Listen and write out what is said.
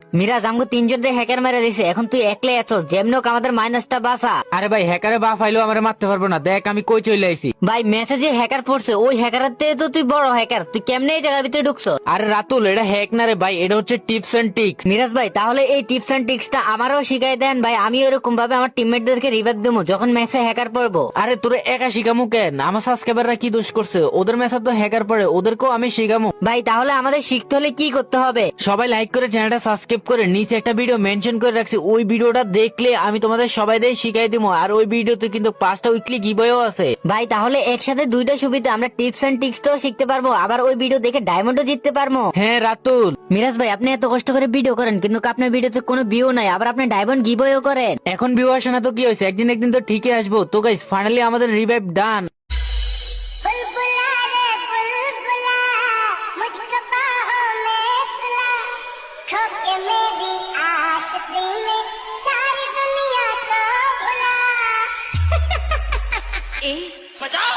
মিরাজ আমাকে তিনজন দিয়ে হ্যাকার মেরে দিছে, এখন তুই একলাই আছো, যেমনক আমাদের মাইনাসটা বাঁচা। আরে ভাই হ্যাকারে বা ফাইলেও আমারে মারতে পারবো না, দেখ আমি কই চলে আইছি। ভাই মেসেজে হ্যাকার পড়ছে, ওই হ্যাকারের থেকে তো তুই বড় হ্যাকার, তুই কেমনে এই জায়গার ভিতরে ঢুকছো? আরে রাতুল, এটা হ্যাক না রে ভাই, এটা হচ্ছে টিপস এন্ড টিক্স। মিরাজ ভাই তাহলে এই টিপস এন্ড টিক্সটা আমারও শিখাই দেন ভাই, আমি এরকম ভাবে আমার টিমমেটদেরকে রিভাইভ দেবো যখন ম্যাচে হ্যাকার পড়বো। আরে তোরে একা শিখামু কেন? আমার সাবস্ক্রাইবাররা কি দোষ করছে? ওদের মেসেজ তো হ্যাকার পড়ে, ওদেরকেও আমি শিখামু। ভাই তাহলে আমাদের শিখতে হলে কি করতে হবে? সবাই লাইক করে চ্যানেলটা সাবস্ক্রাইব করে নিচে একটা ভিডিও মেনশন করে রাখছি, ওই ভিডিওটা দেখলে আমি তোমাদের সবাই দিয়ে শিখাই দিব। আর ওই ভিডিওতে কিন্তু 5টা উইকলি গিভওয়েও আছে। ভাই তাহলে একসাথে দুইটা সুবিধা, আমরা টিপস এন্ড টিক্সটাও শিখতে পারবো, আবার ওই ভিডিও দেখে ডায়মন্ডও জিততে পারবো। হ্যাঁ রাতুল, মিরাজ ভাই আপনি এত কষ্ট করে ভিডিও করেন কিন্তু আপনার ভিডিওতে কোনো ভিউ নাই, আবার আপনি ডায়মন্ড গিভওয়েও করেন। এখন ভিউ আসে না তো কি হয়েছে, একদিন একদিন তো ঠিকই আসবো। তো গাইস ফাইনালি আমাদের রিভাইভ ডান। बुलबुला रे बुलबुला मुझको बाहों में सुला खो के मेरी आशिकी में सारी दुनिया को भुला बचाओ